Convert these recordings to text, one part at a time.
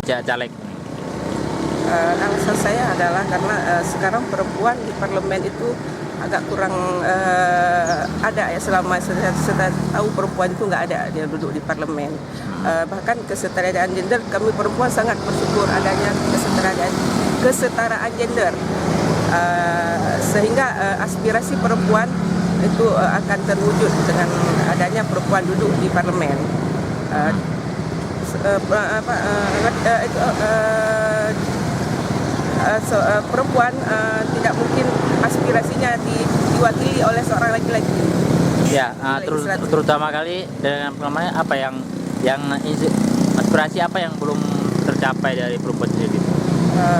caleg? Alasan saya adalah karena sekarang perempuan di parlemen itu agak kurang ada ya, selama saya tahu perempuan itu nggak ada dia duduk di parlemen. Bahkan kesetaraan gender, kami perempuan sangat bersyukur adanya kesetaraan gender, sehingga aspirasi perempuan itu akan terwujud dengan adanya perempuan duduk di parlemen. Perempuan tidak mungkin aspirasinya diwakili oleh seorang laki-laki. Ya, terutama kali dengan namanya apa yang aspirasi apa yang belum tercapai dari perempuan sendiri,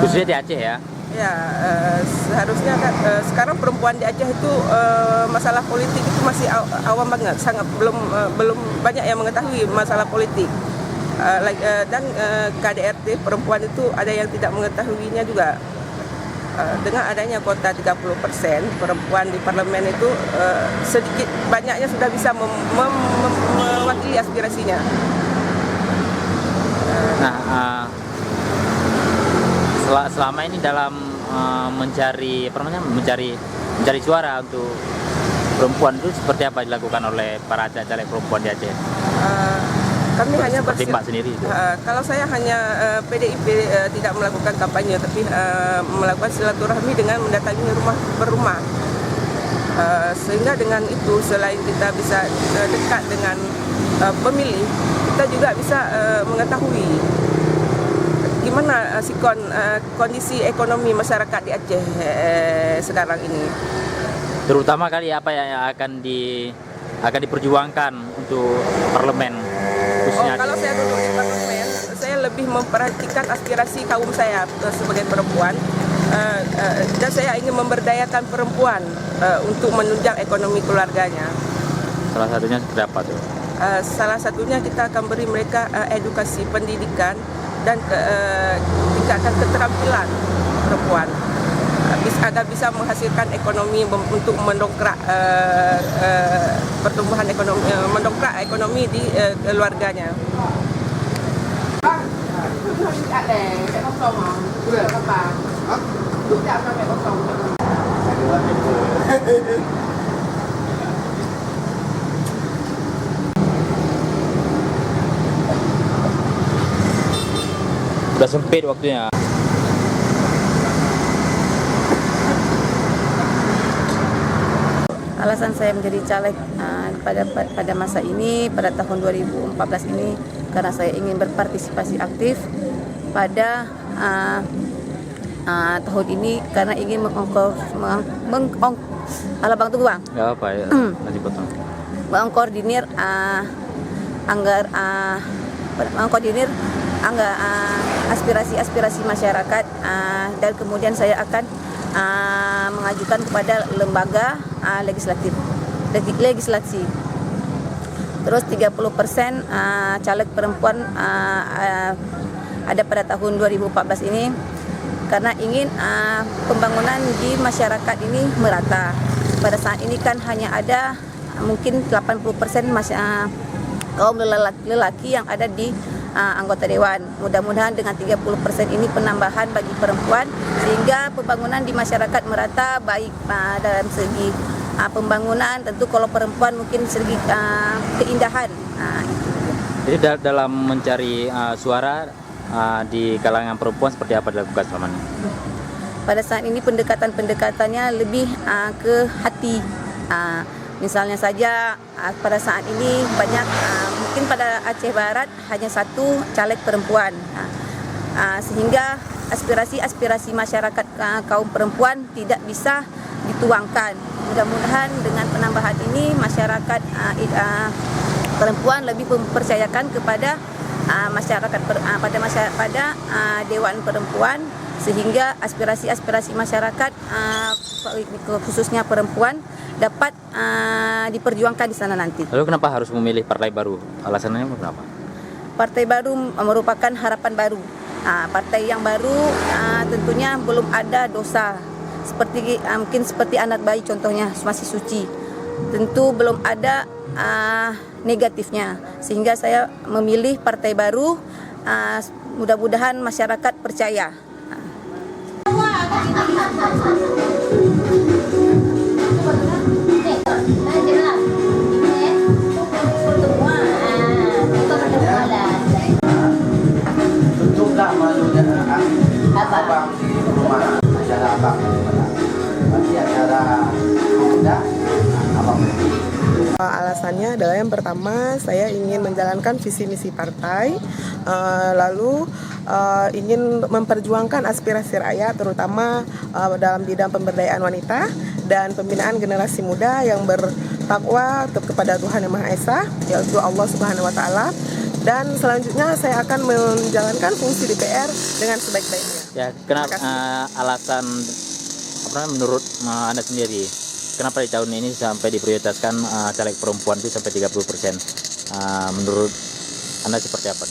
khususnya di Aceh ya? Ya, seharusnya kan sekarang perempuan di Aceh itu masalah politik itu masih awam banget, sangat belum banyak yang mengetahui masalah politik. Dan KDRT perempuan itu ada yang tidak mengetahuinya juga. Dengan adanya kuota 30% perempuan di parlemen itu sedikit banyaknya sudah bisa mewakili aspirasinya. Selama ini dalam mencari suara untuk perempuan itu seperti apa dilakukan oleh para caleg perempuan di Aceh? Kami hanya seperti Mbak sendiri itu. Kalau saya hanya PDIP tidak melakukan kampanye, tapi melakukan silaturahmi dengan mendatangi rumah per rumah. Sehingga dengan itu selain kita bisa dekat dengan pemilih, kita juga bisa mengetahui gimana kondisi ekonomi masyarakat di Aceh sekarang ini. Terutama kali apa yang akan diperjuangkan untuk parlemen? Kalau saya duduk di parlemen, saya lebih memperhatikan aspirasi kaum saya sebagai perempuan, dan saya ingin memberdayakan perempuan untuk menunjang ekonomi keluarganya. Salah satunya seperti apa tuh? Salah satunya kita akan beri mereka edukasi pendidikan dan tingkatkan keterampilan perempuan agar bisa menghasilkan ekonomi untuk mendongkrak pertumbuhan ekonomi, mendongkrak ekonomi di keluarganya. Udah sempit waktunya. Alasan saya menjadi caleg pada masa ini, pada tahun 2014 ini, karena saya ingin berpartisipasi aktif pada tahun ini, karena ingin mengkoordinir aspirasi masyarakat, dan kemudian saya akan mengajukan kepada lembaga legislasi. Terus 30% caleg perempuan ada pada tahun 2014 ini, karena ingin pembangunan di masyarakat ini merata. Pada saat ini kan hanya ada mungkin 80% kaum lelaki yang ada di anggota dewan. Mudah-mudahan dengan 30% ini penambahan bagi perempuan, sehingga pembangunan di masyarakat merata, baik dalam segi pembangunan, tentu kalau perempuan mungkin segi keindahan. Jadi dalam mencari suara di kalangan perempuan seperti apa dilakukan selama ini? Pada saat ini pendekatannya lebih ke hati. Misalnya saja pada saat ini banyak, mungkin pada Aceh Barat hanya satu caleg perempuan, sehingga aspirasi masyarakat kaum perempuan tidak bisa dituangkan. Mudah-mudahan dengan penambahan ini masyarakat perempuan lebih mempercayakan kepada pada Dewan Perempuan, sehingga aspirasi masyarakat khususnya perempuan dapat diperjuangkan di sana nanti. Lalu kenapa harus memilih partai baru? Alasannya kenapa? Partai baru merupakan harapan baru. Partai yang baru tentunya belum ada dosa, mungkin seperti anak bayi contohnya masih suci. Tentu belum ada negatifnya, sehingga saya memilih partai baru mudah-mudahan masyarakat percaya. Tutuplah malunya abang di rumah, acara abang di rumah. Nanti acara muda abang. Alasannya adalah yang pertama, saya ingin menjalankan visi misi partai, lalu ingin memperjuangkan aspirasi rakyat, terutama dalam bidang pemberdayaan wanita dan pembinaan generasi muda yang bertakwa kepada Tuhan Yang Maha Esa, yaitu Allah Subhanahu Wa Taala. Dan selanjutnya saya akan menjalankan fungsi DPR dengan sebaik-baiknya. Ya, kenapa alasan menurut Anda sendiri? Kenapa di tahun ini sampai diprioritaskan caleg perempuan itu sampai 30%? Menurut Anda seperti apa?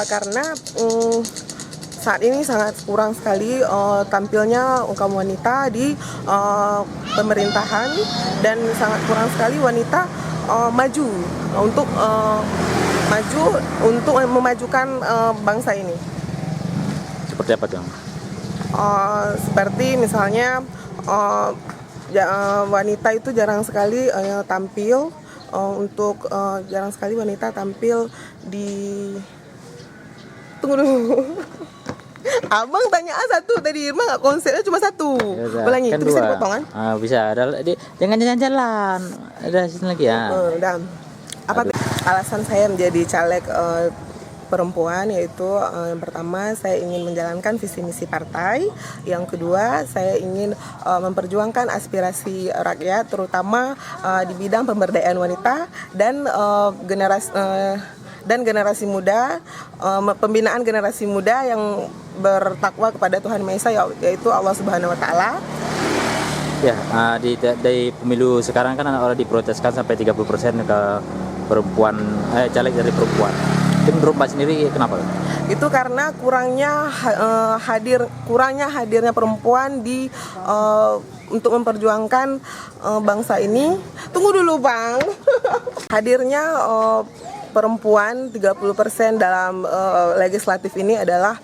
Karena saat ini sangat kurang sekali tampilnya kaum wanita di pemerintahan, dan sangat kurang sekali wanita maju untuk memajukan bangsa ini. Seperti apa tuh? Seperti misalnya wanita itu jarang sekali tampil jarang sekali wanita tampil di. Tunggu dulu. Abang tanya satu tadi, Irma nggak konsepnya cuma satu. Ya, Ulangi, kan itu bisa dua. dipotong kan? Bisa. Jangan jalan-jalan. Ada sini lagi ya. Udah. Apa alasan saya menjadi caleg perempuan, yaitu yang pertama saya ingin menjalankan visi misi partai, yang kedua saya ingin memperjuangkan aspirasi rakyat, terutama di bidang pemberdayaan wanita dan generasi muda, pembinaan generasi muda yang bertakwa kepada Tuhan Maha Esa, yaitu Allah Subhanahu Wa Taala. Ya, dari pemilu sekarang kan orang diproteskan sampai 30% ke perempuan, caleg dari perempuan. Itu menurut Mbak sendiri kenapa? Itu karena kurangnya hadirnya perempuan di untuk memperjuangkan bangsa ini. Tunggu dulu, Bang. Hadirnya perempuan 30% dalam legislatif ini adalah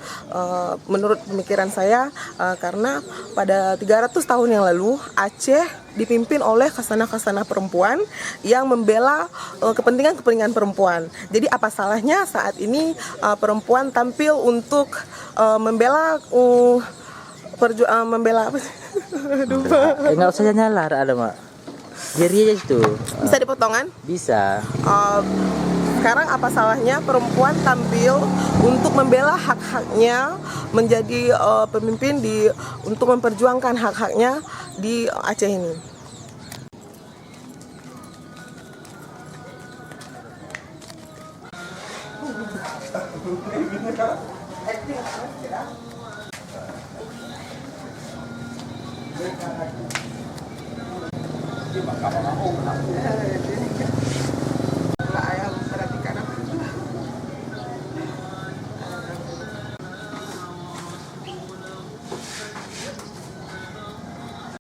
menurut pemikiran saya karena pada 300 tahun yang lalu Aceh dipimpin oleh khasanah-khasanah perempuan yang membela kepentingan perempuan. Jadi apa salahnya saat ini perempuan tampil untuk membela apa sih? Nggak usah nyala, ada Mak. Jadi aja itu. Bisa dipotong kan? Bisa. Sekarang apa salahnya perempuan tampil untuk membela hak-haknya, menjadi pemimpin untuk memperjuangkan hak-haknya di Aceh ini.